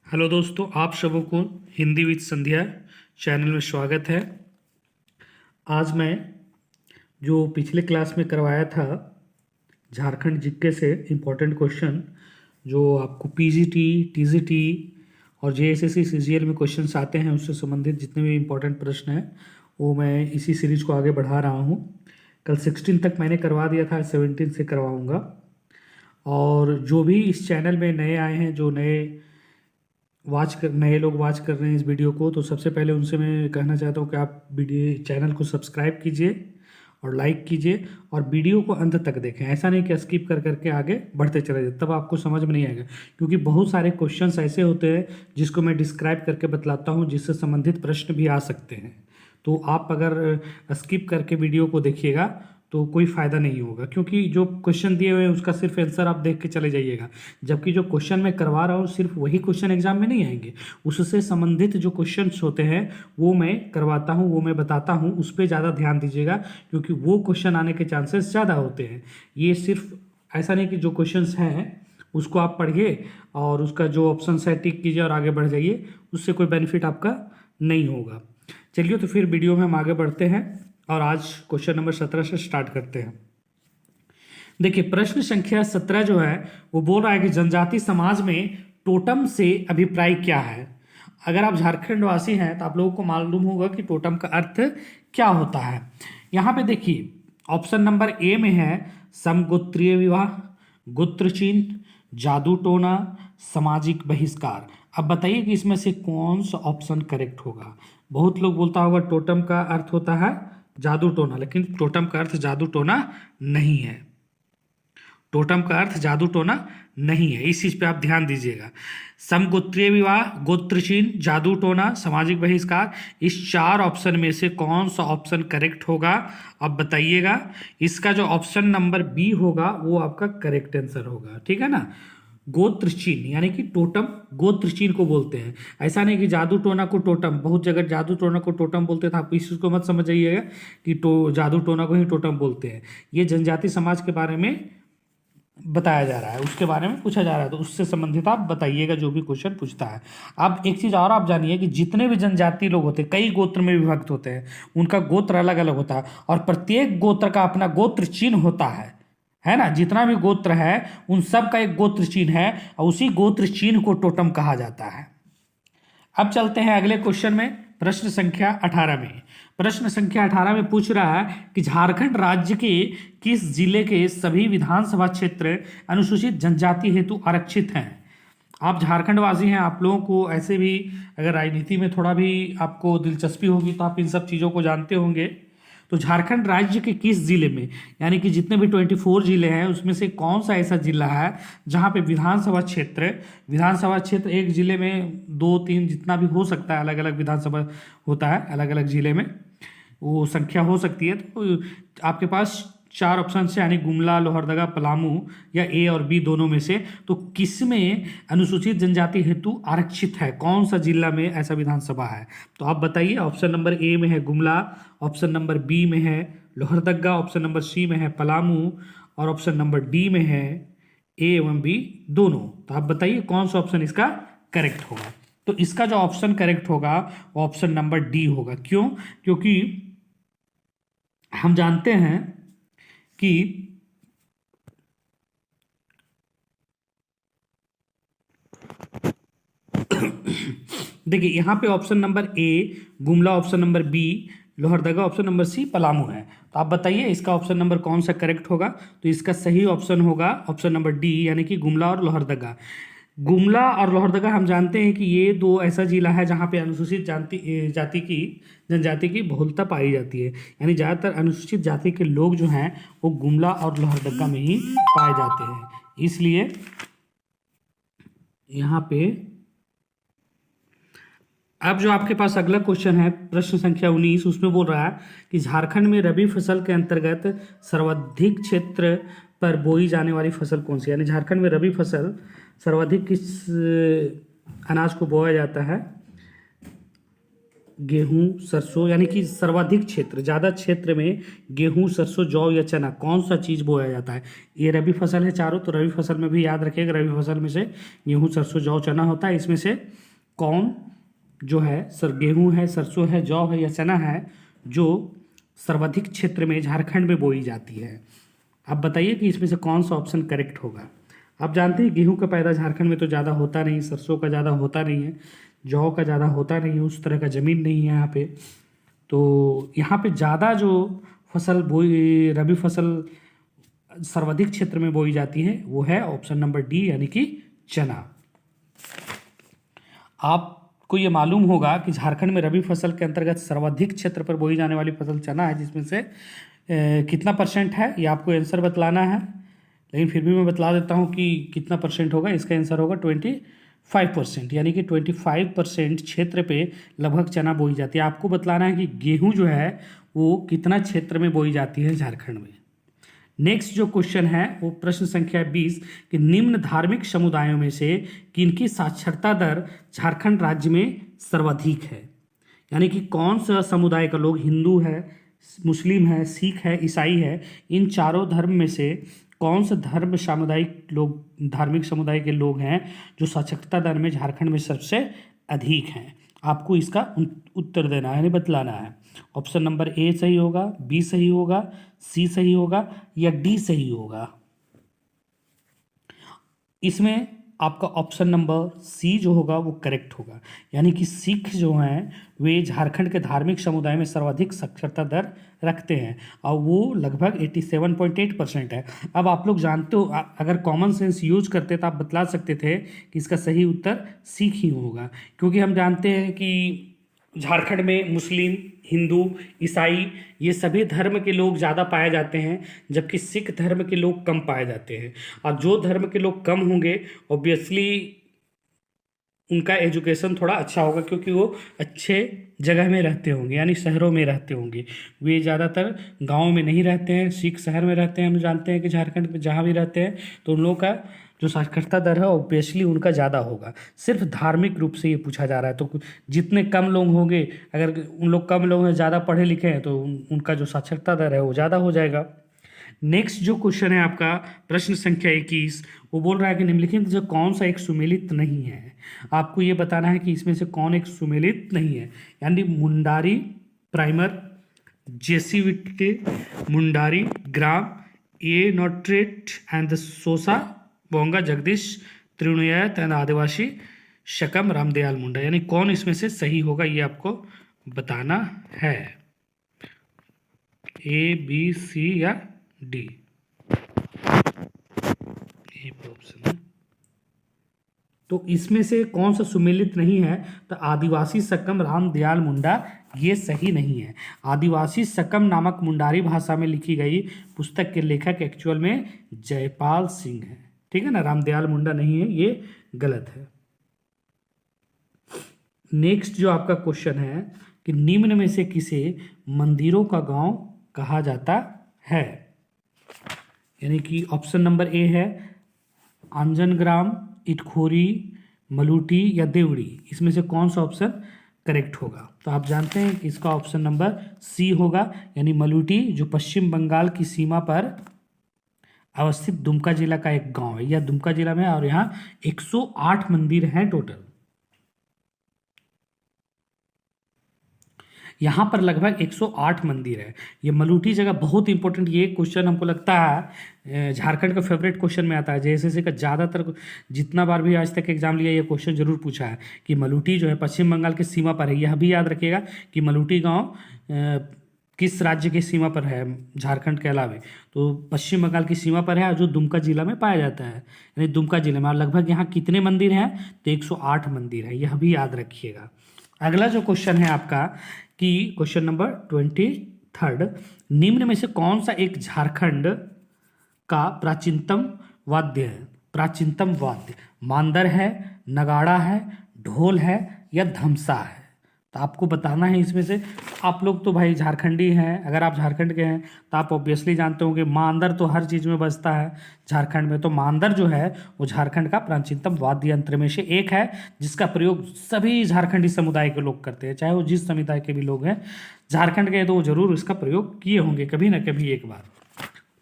Hello दोस्तों, आप सबों को हिंदी विद संध्या चैनल में स्वागत है। आज मैं जो पिछले क्लास में करवाया था झारखंड जीके से इम्पोर्टेंट क्वेश्चन जो आपको पीजीटी, टीजीटी और जेएसएससी सीजीएल में क्वेश्चंस आते हैं उससे संबंधित जितने भी इम्पोर्टेंट प्रश्न हैं वो मैं इसी सीरीज को आगे बढ़ा रहा हूँ। कल 16 तक मैंने करवा दिया था, 17 से करवाऊँगा। और जो भी इस चैनल में नए आए हैं, जो नए लोग वॉच कर रहे हैं इस वीडियो को, तो सबसे पहले उनसे मैं कहना चाहता हूँ कि आप वीडियो चैनल को सब्सक्राइब कीजिए और लाइक कीजिए और वीडियो को अंत तक देखें। ऐसा नहीं कि स्किप कर करके आगे बढ़ते चले जाए, तब आपको समझ में नहीं आएगा, क्योंकि बहुत सारे क्वेश्चंस ऐसे होते हैं जिसको मैं डिस्क्राइब करके बतलाता हूँ, जिससे संबंधित प्रश्न भी आ सकते हैं। तो आप अगर स्किप करके वीडियो को देखिएगा तो कोई फ़ायदा नहीं होगा, क्योंकि जो क्वेश्चन दिए हुए हैं उसका सिर्फ आंसर आप देख के चले जाइएगा, जबकि जो क्वेश्चन मैं करवा रहा हूँ सिर्फ वही क्वेश्चन एग्जाम में नहीं आएंगे, उससे संबंधित जो क्वेश्चंस होते हैं वो मैं करवाता हूँ, वो मैं बताता हूँ, उस पर ज़्यादा ध्यान दीजिएगा, क्योंकि वो क्वेश्चन आने के चांसेस ज़्यादा होते हैं। ये सिर्फ ऐसा नहीं कि जो क्वेश्चंस हैं उसको आप पढ़िए और उसका जो ऑप्शन है टिक कीजिए और आगे बढ़ जाइए, उससे कोई बेनिफिट आपका नहीं होगा। चलिए तो फिर वीडियो में हम आगे बढ़ते हैं और आज क्वेश्चन नंबर 17 से स्टार्ट करते हैं। देखिए, प्रश्न संख्या 17 जो है वो बोल रहा है कि जनजाति समाज में टोटम से अभिप्राय क्या है। अगर आप झारखंड वासी हैं तो आप लोगों को मालूम होगा कि टोटम का अर्थ क्या होता है। यहाँ पे देखिए, ऑप्शन नंबर ए में है समगोत्रीय विवाह, गोत्र चिन्ह, जादू टोना, सामाजिक बहिष्कार। अब बताइए कि इसमें से कौन सा ऑप्शन करेक्ट होगा। बहुत लोग बोलता होगा टोटम का अर्थ होता है जादू टोना, लेकिन टोटम का अर्थ जादू टोना नहीं है। टोटम का अर्थ जादू टोना नहीं है, इस चीज पे आप ध्यान दीजिएगा। समगोत्रीय विवाह, गोत्र चिन्ह, जादू टोना, सामाजिक बहिष्कार, इस 4 ऑप्शन में से कौन सा ऑप्शन करेक्ट होगा अब बताइएगा। इसका जो ऑप्शन नंबर बी होगा वो आपका करेक्ट आंसर होगा, ठीक है ना। गोत्र चिन्ह यानी कि टोटम गोत्र चिन्ह को बोलते हैं। ऐसा नहीं कि जादू टोना को टोटम, बहुत जगह जादू टोना को टोटम बोलते थे, आप इस चीज को मत समझिएगा कि जादू टोना को ही टोटम बोलते हैं। ये जनजाति समाज के बारे में बताया जा रहा है, उसके बारे में पूछा जा रहा है, तो उससे संबंधित आप बताइएगा जो भी क्वेश्चन पूछता है। अब एक चीज और आप जानिए कि जितने भी जनजाति लोग होते हैं कई गोत्र में विभक्त होते हैं, उनका गोत्र अलग अलग होता है और प्रत्येक गोत्र का अपना गोत्र चिन्ह होता है ना। जितना भी गोत्र है उन सब का एक गोत्र चिन्ह है और उसी गोत्र चिन्ह को टोटम कहा जाता है। अब चलते हैं अगले क्वेश्चन में, प्रश्न संख्या 18 में। प्रश्न संख्या 18 में पूछ रहा है कि झारखंड राज्य के किस जिले के सभी विधानसभा क्षेत्र अनुसूचित जनजाति हेतु आरक्षित हैं। आप झारखंड वासी हैं, आप लोगों को ऐसे भी अगर राजनीति में थोड़ा भी आपको दिलचस्पी होगी तो आप इन सब चीज़ों को जानते होंगे। तो झारखंड राज्य के किस जिले में, यानी कि जितने भी 24 जिले हैं उसमें से कौन सा ऐसा जिला है जहां पे विधानसभा क्षेत्र एक जिले में 2-3 जितना भी हो सकता है, अलग अलग विधानसभा होता है, अलग अलग जिले में वो संख्या हो सकती है। तो आपके पास 4 ऑप्शन है, यानी गुमला, लोहरदगा, पलामू या ए और बी दोनों में से, तो किसमें अनुसूचित जनजाति हेतु आरक्षित है, कौन सा जिला में ऐसा विधानसभा है। तो आप बताइए। ऑप्शन नंबर ए में है गुमला, ऑप्शन नंबर बी में है लोहरदगा, ऑप्शन नंबर सी में है पलामू और ऑप्शन नंबर डी में है ए एवं बी दोनों। तो आप बताइए कौन सा ऑप्शन इसका करेक्ट होगा। तो इसका जो ऑप्शन करेक्ट होगा वो ऑप्शन नंबर डी होगा। क्यों? क्योंकि हम जानते हैं कि देखिए यहाँ पे option number A Gumla, option number B Lohardaga, option number C Palamu है। तो आप बताइए इसका ऑप्शन नंबर कौन सा करेक्ट होगा। तो इसका सही ऑप्शन होगा ऑप्शन नंबर डी, यानी कि गुमला और लोहरदगा। गुमला और लोहरदगा हम जानते हैं कि ये 2 ऐसा जिला है जहाँ पे अनुसूचित जनजाति की बहुलता पाई जाती है, यानी ज़्यादातर अनुसूचित जाति के लोग जो हैं वो गुमला और लोहरदगा में ही पाए जाते हैं। इसलिए यहाँ पे अब जो आपके पास अगला क्वेश्चन है प्रश्न संख्या 19, उसमें बोल रहा है कि झारखंड में रबी फसल के अंतर्गत सर्वाधिक क्षेत्र पर बोई जाने वाली फसल कौन सी, यानी झारखंड में रबी फसल सर्वाधिक किस अनाज को बोया जाता है। गेहूं, सरसों, यानी कि सर्वाधिक क्षेत्र, ज़्यादा क्षेत्र में गेहूं, सरसों, जौ या चना कौन सा चीज़ बोया जाता है? ये रबी फसल है चारों, तो रबी फसल में भी याद रखिएगा, रबी फसल में से गेहूं, सरसों, जौ, चना होता है। इसमें से कौन जो है गेहूं है, सरसों है, जौ है या चना है जो सर्वाधिक क्षेत्र में झारखंड में बोई जाती है? आप बताइए कि इसमें से कौन सा ऑप्शन करेक्ट होगा। आप जानते हैं गेहूं का पैदा झारखंड में तो ज़्यादा होता नहीं, सरसों का ज़्यादा होता नहीं है, जौ का ज़्यादा होता नहीं है, उस तरह का ज़मीन नहीं है यहाँ पे। तो यहाँ पे ज़्यादा जो फसल बोई, रबी फसल सर्वाधिक क्षेत्र में बोई जाती है वो है ऑप्शन नंबर डी, यानी कि चना। आपको ये मालूम होगा कि झारखंड में रबी फसल के अंतर्गत सर्वाधिक क्षेत्र पर बोई जाने वाली फसल चना है, जिसमें से कितना परसेंट है ये आपको आंसर बतलाना है, लेकिन फिर भी मैं बतला देता हूँ कि कितना परसेंट होगा। इसका आंसर होगा 25%, यानी कि 25% क्षेत्र पे लगभग चना बोई जाती है। आपको बतलाना है कि गेहूं जो है वो कितना क्षेत्र में बोई जाती है झारखंड में। नेक्स्ट जो क्वेश्चन है वो प्रश्न संख्या 20 कि निम्न धार्मिक समुदायों में से किनकी साक्षरता दर झारखंड राज्य में सर्वाधिक है? यानी कि कौन सा समुदाय का लोग, हिंदू है, मुस्लिम है, सिख है, ईसाई है, इन चारों धर्म में से कौन सा धर्म सामुदायिक लोग, धार्मिक समुदाय के लोग हैं जो साक्षरता दर में झारखंड में सबसे अधिक हैं? आपको इसका उत्तर देना है, यानी बतलाना है। ऑप्शन नंबर ए सही होगा, बी सही होगा, सी सही होगा या डी सही होगा? इसमें आपका ऑप्शन नंबर सी जो होगा वो करेक्ट होगा, यानी कि सिख जो हैं वे झारखंड के धार्मिक समुदाय में सर्वाधिक साक्षरता दर रखते हैं और वो लगभग 87.8% है। अब आप लोग जानते हो, अगर कॉमन सेंस यूज करते तो आप बतला सकते थे कि इसका सही उत्तर सिख ही होगा, क्योंकि हम जानते हैं कि झारखंड में मुस्लिम, हिंदू, ईसाई ये सभी धर्म के लोग ज़्यादा पाए जाते हैं, जबकि सिख धर्म के लोग कम पाए जाते हैं। और जो धर्म के लोग कम होंगे ऑब्वियसली उनका एजुकेशन थोड़ा अच्छा होगा, क्योंकि वो अच्छे जगह में रहते होंगे, यानी शहरों में रहते होंगे। वे ज़्यादातर गाँव में नहीं रहते हैं, सिख शहर में रहते हैं। हम जानते हैं कि झारखंड में जहाँ भी रहते हैं तो उन लोगों का जो साक्षरता दर है ऑब्वियसली उनका ज़्यादा होगा। सिर्फ धार्मिक रूप से ये पूछा जा रहा है, तो जितने कम लोग होंगे, अगर उन लोग कम लोग हैं, ज़्यादा पढ़े लिखे हैं, तो उनका जो साक्षरता दर है वो ज़्यादा हो जाएगा। नेक्स्ट जो क्वेश्चन है आपका प्रश्न संख्या 21, वो बोल रहा है कि निम्नलिखित जो कौन सा एक सुमेलित नहीं है? आपको ये बताना है कि इसमें से कौन एक सुमेलित नहीं है, यानी मुंडारी प्राइमर, जेसीविटे, मुंडारी ग्राम, ए नोट्रेट एंड द सोसा बोंगा जगदीश त्रिणुयात एंड आदिवासी शकम रामदयाल मुंडा, यानी कौन इसमें से सही होगा ये आपको बताना है, ए बी सी या डी। ऑप्शन है तो इसमें से कौन सा सुमेलित नहीं है? तो आदिवासी सकम रामदयाल मुंडा ये सही नहीं है। आदिवासी सकम नामक मुंडारी भाषा में लिखी गई पुस्तक के लेखक एक्चुअल में जयपाल सिंह है, ठीक है ना, रामदयाल मुंडा नहीं है, ये गलत है। नेक्स्ट जो आपका क्वेश्चन है कि निम्न में से किसे मंदिरों का गांव कहा जाता है? यानी कि ऑप्शन नंबर ए है आंजनग्राम, इटखोरी, मलूटी या देवड़ी। इसमें से कौन सा ऑप्शन करेक्ट होगा? तो आप जानते हैं कि इसका ऑप्शन नंबर सी होगा, यानी मलूटी, जो पश्चिम बंगाल की सीमा पर अवस्थित दुमका जिला का एक गांव है। यह दुमका जिला में, और यहाँ 108 मंदिर हैं टोटल। यहाँ पर लगभग 108 मंदिर है। ये मलूठी जगह बहुत इंपॉर्टेंट, ये क्वेश्चन हमको लगता है झारखंड का फेवरेट क्वेश्चन में आता है। जेएसएससी का ज़्यादातर जितना बार भी आज तक एग्जाम लिया ये क्वेश्चन जरूर पूछा है कि मलूठी जो है पश्चिम बंगाल की सीमा पर है। यह भी याद रखिएगा कि मलूठी गाँव किस राज्य की सीमा पर है झारखंड के अलावे, तो पश्चिम बंगाल की सीमा पर है, जो दुमका जिला में पाया जाता है। यानी दुमका जिले में लगभग यहाँ कितने मंदिर हैं? तो 108 मंदिर है, यह भी याद रखिएगा। अगला जो क्वेश्चन है आपका कि क्वेश्चन नंबर 23, निम्न में से कौन सा एक झारखंड का प्राचीनतम वाद्य है? प्राचीनतम वाद्य मांदर है, नगाड़ा है, ढोल है या धमसा है? तो आपको बताना है इसमें से। आप लोग तो भाई झारखंडी हैं, अगर आप झारखंड के हैं तो आप ऑब्वियसली जानते होंगे मांदर तो हर चीज़ में बजता है झारखंड में। तो मांदर जो है वो झारखंड का प्राचीनतम वाद्य यंत्र में से एक है, जिसका प्रयोग सभी झारखंडी समुदाय के लोग करते हैं, चाहे वो जिस समुदाय के भी लोग हैं झारखंड के, तो वो जरूर इसका प्रयोग किए होंगे कभी ना कभी एक बार।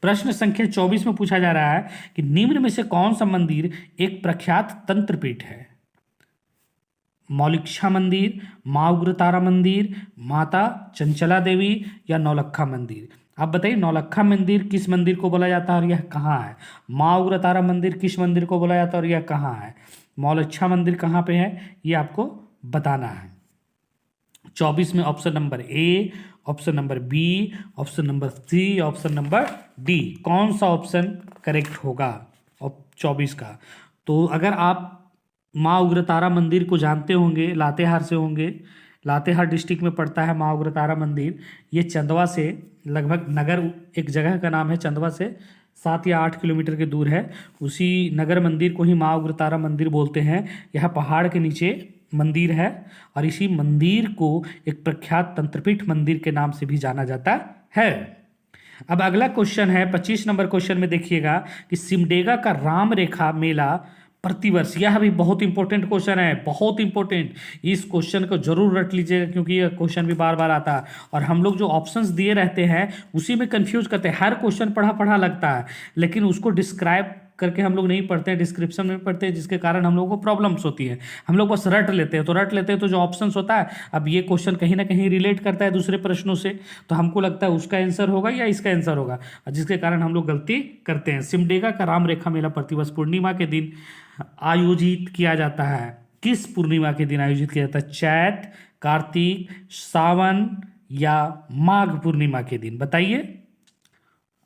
प्रश्न संख्या 24 में पूछा जा रहा है कि निम्न में से कौन सा मंदिर एक प्रख्यात तंत्रपीठ है? मौलिक्षा मंदिर, माँ उग्रतारा मंदिर, माता चंचला देवी या नौलक्खा मंदिर? आप बताइए नौलक्खा मंदिर किस मंदिर को बोला जाता है और यह कहाँ है? माँ उग्रतारा मंदिर किस मंदिर को बोला जाता है और यह कहाँ है? मौलिक्षा मंदिर कहाँ पे है ये आपको बताना है। 24 में option number A, option number B, option number C, option number D, कौन सा ऑप्शन करेक्ट होगा 24 का? तो अगर आप माँ उग्रतारा मंदिर को जानते होंगे, लातेहार से होंगे, लातेहार डिस्ट्रिक्ट में पड़ता है माँ उग्रतारा मंदिर। ये चंदवा से लगभग नगर, एक जगह का नाम है चंदवा से 7 या 8 किलोमीटर के दूर है। उसी नगर मंदिर को ही माँ उग्रतारा मंदिर बोलते हैं। यह पहाड़ के नीचे मंदिर है और इसी मंदिर को एक प्रख्यात तंत्रपीठ मंदिर के नाम से भी जाना जाता है। अब अगला क्वेश्चन है 25 नंबर क्वेश्चन में देखिएगा कि सिमडेगा का राम रेखा मेला प्रतिवर्ष, यह भी बहुत इंपॉर्टेंट क्वेश्चन है, बहुत इंपॉर्टेंट। इस क्वेश्चन को जरूर रट लीजिएगा क्योंकि यह क्वेश्चन भी बार बार आता है और हम लोग जो ऑप्शंस दिए रहते हैं उसी में कंफ्यूज करते हैं। हर क्वेश्चन पढ़ा पढ़ा लगता है लेकिन उसको डिस्क्राइब करके हम लोग नहीं पढ़ते हैं, डिस्क्रिप्शन में पढ़ते हैं, जिसके कारण हम लोगों को प्रॉब्लम्स होती है। हम लोग बस रट लेते हैं, तो रट लेते हैं तो जो ऑप्शंस होता है, अब ये क्वेश्चन कहीं ना कहीं रिलेट करता है दूसरे प्रश्नों से, तो हमको लगता है उसका आंसर होगा या इसका आंसर होगा, जिसके कारण हम लोग गलती करते हैं। सिमडेगा का राम रेखा मेला प्रतिवर्ष पूर्णिमा के दिन आयोजित किया जाता है। किस पूर्णिमा के दिन आयोजित किया जाता है? चैत, कार्तिक, सावन या माघ पूर्णिमा के दिन? बताइए।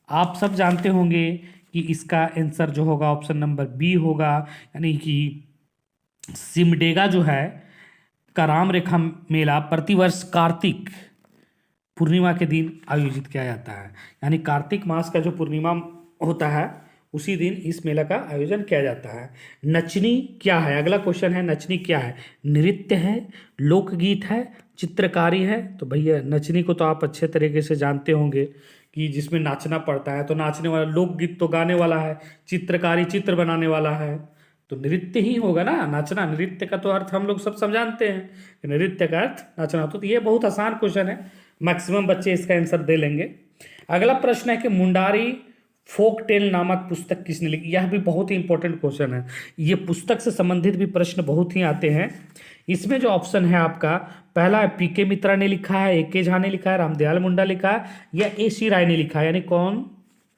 आप सब जानते होंगे कि इसका आंसर जो होगा ऑप्शन नंबर बी होगा, यानी कि सिमडेगा जो है का राम रेखा मेला प्रतिवर्ष कार्तिक पूर्णिमा के दिन आयोजित किया जाता है। यानी कार्तिक मास का जो पूर्णिमा होता है उसी दिन इस मेला का आयोजन किया जाता है। नचनी क्या है? अगला क्वेश्चन है, नचनी क्या है? नृत्य है, लोकगीत है, चित्रकारी है? तो भैया नचनी को तो आप अच्छे तरीके से जानते होंगे कि जिसमें नाचना पड़ता है, तो नाचने वाला, लोकगीत तो गाने वाला है, चित्रकारी चित्र बनाने वाला है, तो नृत्य ही होगा ना, नाचना। नृत्य का तो अर्थ हम लोग सब जानते हैं, नृत्य का अर्थ नाचना। तो ये बहुत आसान क्वेश्चन है, मैक्सिमम बच्चे इसका आंसर दे लेंगे। अगला प्रश्न है कि मुंडारी फोक टेल नामक पुस्तक किसने लिखी? यह भी बहुत ही इंपॉर्टेंट क्वेश्चन है। ये पुस्तक से संबंधित भी प्रश्न बहुत ही आते हैं। इसमें जो ऑप्शन है आपका, पहला है पीके मित्रा ने लिखा है, एके झा ने लिखा है, रामदयाल मुंडा लिखा है या एसी राय ने लिखा है, यानी कौन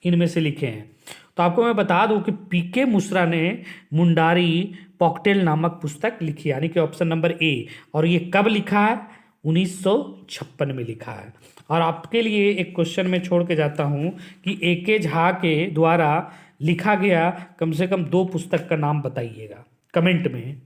इनमें से लिखे हैं? तो आपको मैं बता दूं कि पीके मिश्रा ने मुंडारी पॉकटेल नामक पुस्तक लिखी, यानी कि ऑप्शन नंबर ए। और ये कब लिखा है? 1956 में लिखा है। और आपके लिए एक क्वेश्चन में छोड़ के जाता हूं कि एके झा के द्वारा लिखा गया कम से कम 2 पुस्तक का नाम बताइएगा कमेंट में।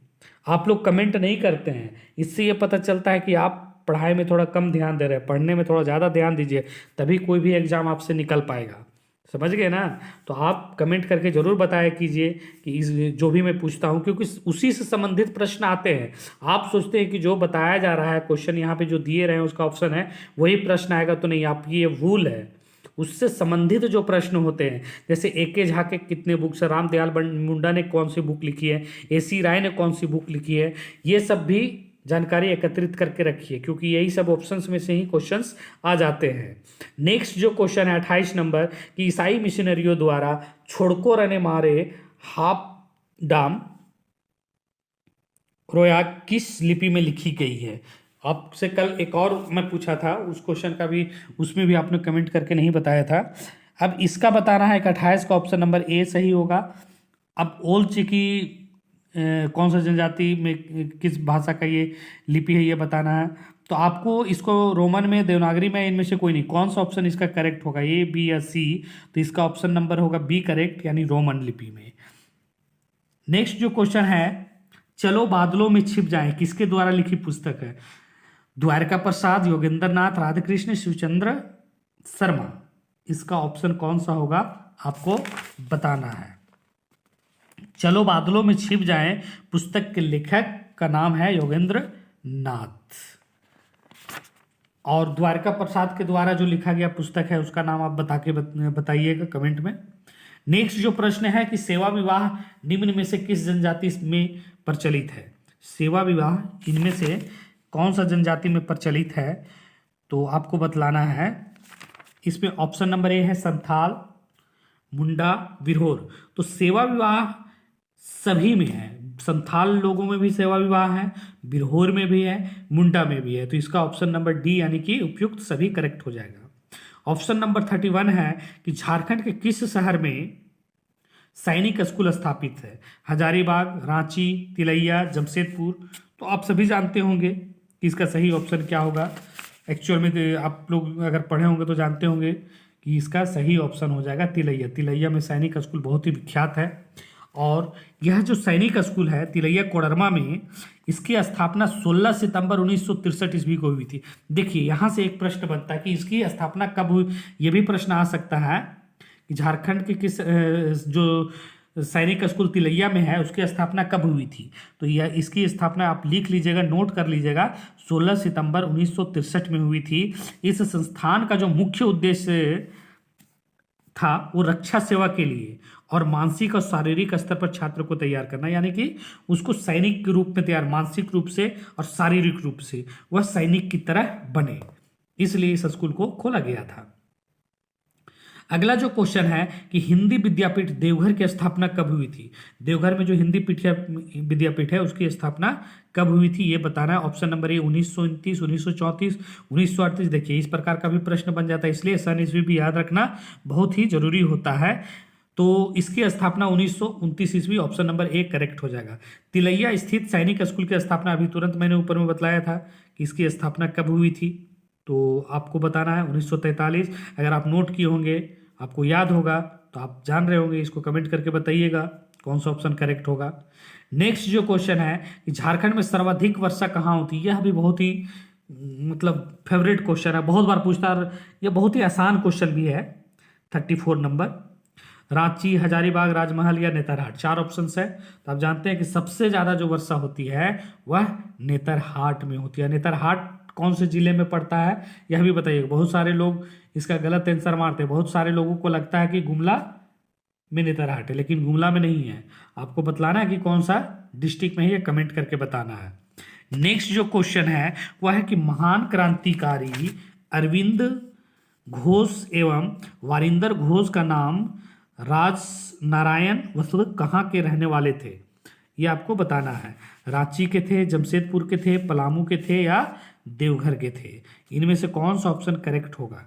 आप लोग कमेंट नहीं करते हैं, इससे ये पता चलता है कि आप पढ़ाई में थोड़ा कम ध्यान दे रहे हैं, पढ़ने में थोड़ा ज़्यादा ध्यान दीजिए, तभी कोई भी एग्जाम आपसे निकल पाएगा। समझ गए ना? तो आप कमेंट करके ज़रूर बताया कीजिए कि इस जो भी मैं पूछता हूँ, क्योंकि उसी से संबंधित प्रश्न आते हैं। आप सोचते हैं कि जो बताया जा रहा है क्वेश्चन यहाँ पे जो दिए रहे हैं उसका ऑप्शन है वही प्रश्न आएगा, तो नहीं, आपकी ये भूल है। उससे संबंधित जो प्रश्न होते हैं, जैसे एके झा के कितने बुक्स है, रामदयाल मुंडा ने कौन सी बुक लिखी है, एसी राय ने कौन सी बुक लिखी है, ये सब भी जानकारी एकत्रित करके रखिए, क्योंकि यही सब ऑप्शंस में से ही क्वेश्चंस आ जाते हैं। नेक्स्ट जो क्वेश्चन है 28 नंबर कि ईसाई मिशनरियों द्वारा छोड़को रने मारे हाफ डाम रोया किस लिपि में लिखी गई है? आपसे कल एक और मैं पूछा था, उस क्वेश्चन का भी, उसमें भी आपने कमेंट करके नहीं बताया था। अब इसका बताना है कि 28 का ऑप्शन नंबर ए सही होगा। अब ओल चिकी कौन सा जनजाति में किस भाषा का ये लिपि है ये बताना है। तो आपको इसको रोमन में, देवनागरी में, इनमें से कोई नहीं, कौन सा ऑप्शन इसका करेक्ट होगा, ए, बी या सी? तो इसका ऑप्शन नंबर होगा बी करेक्ट, यानी रोमन लिपि में। नेक्स्ट जो क्वेश्चन है, चलो बादलों में छिप जाएं किसके द्वारा लिखी पुस्तक है? द्वारका प्रसाद, योगेंद्र नाथ, राधाकृष्ण, शिवचंद्र शर्मा? इसका ऑप्शन कौन सा होगा आपको बताना है। चलो बादलों में छिप जाएं पुस्तक के लेखक का नाम है योगेंद्र नाथ। और द्वारका प्रसाद के द्वारा जो लिखा गया पुस्तक है उसका नाम आप बताइएगा कमेंट में। नेक्स्ट जो प्रश्न है कि सेवा विवाह निम्न में से किस जनजाति में प्रचलित है? सेवा विवाह इनमें से कौन सा जनजाति में प्रचलित है? तो आपको बतलाना है। इसमें ऑप्शन नंबर ए है संथाल, मुंडा, विरहोर। तो सेवा विवाह सभी में है, संथाल लोगों में भी सेवा विवाह है, बिरहोर में भी है, मुंडा में भी है। तो इसका ऑप्शन नंबर डी यानी कि उपयुक्त सभी करेक्ट हो जाएगा। ऑप्शन नंबर 31 है कि झारखंड के किस शहर में सैनिक स्कूल स्थापित है? हजारीबाग, रांची, तिलैया, जमशेदपुर। तो आप सभी जानते होंगे कि इसका सही ऑप्शन क्या होगा। एक्चुअल में तो आप लोग अगर पढ़े होंगे तो जानते होंगे कि इसका सही ऑप्शन हो जाएगा तिलैया। तिलैया में सैनिक स्कूल बहुत ही विख्यात है। और यह जो सैनिक स्कूल है तिलैया कोडरमा में, इसकी स्थापना 16 सितंबर 1963 ईस्वी को हुई थी। देखिए यहाँ से एक प्रश्न बनता है कि इसकी स्थापना कब हुई। ये भी प्रश्न आ सकता है कि झारखंड के किस जो सैनिक स्कूल तिलैया में है उसकी स्थापना कब हुई थी। तो यह इसकी स्थापना आप लिख लीजिएगा, नोट कर लीजिएगा, 16 सितंबर 1963 में हुई थी। इस संस्थान का जो मुख्य उद्देश्य था वो रक्षा सेवा के लिए और मानसिक और शारीरिक स्तर पर छात्र को तैयार करना, यानी कि उसको सैनिक के रूप में तैयार, मानसिक रूप से और शारीरिक रूप से वह सैनिक की तरह बने, इसलिए इस स्कूल को खोला गया था। अगला जो क्वेश्चन है कि हिंदी विद्यापीठ देवघर की स्थापना कब हुई थी? देवघर में जो हिंदी विद्यापीठ है उसकी स्थापना कब हुई थी ये बताना है। ऑप्शन नंबर ए 1929, 1934, 1938। देखिए इस प्रकार का भी प्रश्न बन जाता है, इसलिए सन ईस्वी भी याद रखना बहुत ही जरूरी होता है। तो इसकी स्थापना 1929 ईस्वी, ऑप्शन नंबर ए करेक्ट हो जाएगा। तिलैया स्थित सैनिक स्कूल की स्थापना अभी तुरंत मैंने ऊपर में बतलाया था कि इसकी स्थापना कब हुई थी, तो आपको बताना है 1943। अगर आप नोट किए होंगे, आपको याद होगा तो आप जान रहे होंगे, इसको कमेंट करके बताइएगा कौन सा ऑप्शन करेक्ट होगा। नेक्स्ट जो क्वेश्चन है कि झारखंड में सर्वाधिक वर्षा कहाँ होती है? यह भी बहुत ही मतलब फेवरेट क्वेश्चन है, बहुत बार पूछता है, यह बहुत ही आसान क्वेश्चन भी है। 34 नंबर, रांची, हजारीबाग, राजमहल या नेतरहाट। 4 ऑप्शंस है। तो आप जानते हैं कि सबसे ज़्यादा जो वर्षा होती है वह नेतरहाट में होती है। नेतरहाट कौन से जिले में पड़ता है यह भी बताइएगा। बहुत सारे लोग इसका गलत आंसर मारते हैं, बहुत सारे लोगों को लगता है कि गुमला में नेतरहाट है, लेकिन गुमला में नहीं है। आपको बतलाना है कि कौन सा डिस्ट्रिक्ट में है, ये कमेंट करके बताना है। नेक्स्ट जो क्वेश्चन है वह है कि महान क्रांतिकारी अरविंद घोष एवं वारिंदर घोष का नाम राज नारायण वसुदेव कहाँ के रहने वाले थे, ये आपको बताना है। रांची के थे, जमशेदपुर के थे, पलामू के थे या देवघर के थे? इनमें से कौन सा ऑप्शन करेक्ट होगा?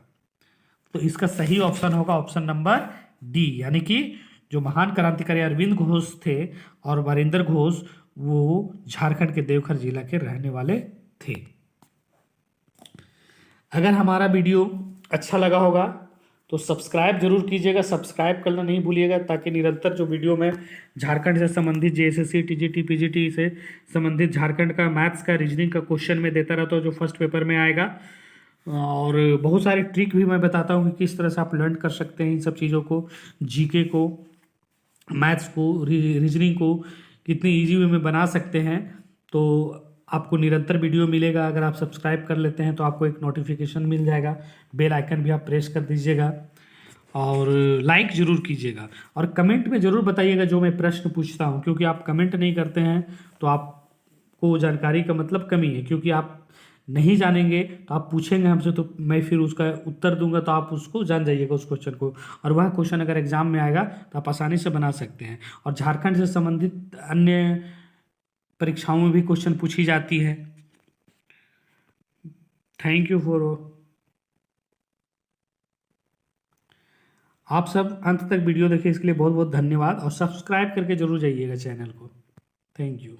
तो इसका सही ऑप्शन होगा ऑप्शन नंबर डी, यानी कि जो महान क्रांतिकारी अरविंद घोष थे और वारिंदर घोष वो झारखंड के देवघर जिला के रहने वाले थे। अगर हमारा वीडियो अच्छा लगा होगा तो सब्सक्राइब जरूर कीजिएगा, सब्सक्राइब करना नहीं भूलिएगा, ताकि निरंतर जो वीडियो में झारखंड से संबंधित जेएसएससी, टीजीटी, पीजीटी से संबंधित झारखंड का मैथ्स का, रीजनिंग का क्वेश्चन में देता रहता हूँ जो फर्स्ट पेपर में आएगा। और बहुत सारी ट्रिक भी मैं बताता हूँ कि किस तरह से आप लर्न कर सकते हैं इन सब चीज़ों को, जीके को, मैथ्स को, रीजनिंग को कितनी ईजी वे में बना सकते हैं। तो आपको निरंतर वीडियो मिलेगा। अगर आप सब्सक्राइब कर लेते हैं तो आपको एक नोटिफिकेशन मिल जाएगा, बेल आइकन भी आप प्रेस कर दीजिएगा और लाइक ज़रूर कीजिएगा और कमेंट में ज़रूर बताइएगा जो मैं प्रश्न पूछता हूं, क्योंकि आप कमेंट नहीं करते हैं तो आपको जानकारी का मतलब कमी है, क्योंकि आप नहीं जानेंगे तो आप पूछेंगे हमसे तो मैं फिर उसका उत्तर दूंगा, तो आप उसको जान जाइएगा उस क्वेश्चन को, और वह क्वेश्चन अगर एग्जाम में आएगा तो आप आसानी से बना सकते हैं। और झारखंड से संबंधित अन्य परीक्षाओं में भी क्वेश्चन पूछी जाती है। थैंक यू फॉर, आप सब अंत तक वीडियो देखिए, इसके लिए बहुत बहुत धन्यवाद और सब्सक्राइब करके जरूर जाइएगा चैनल को। Thank you.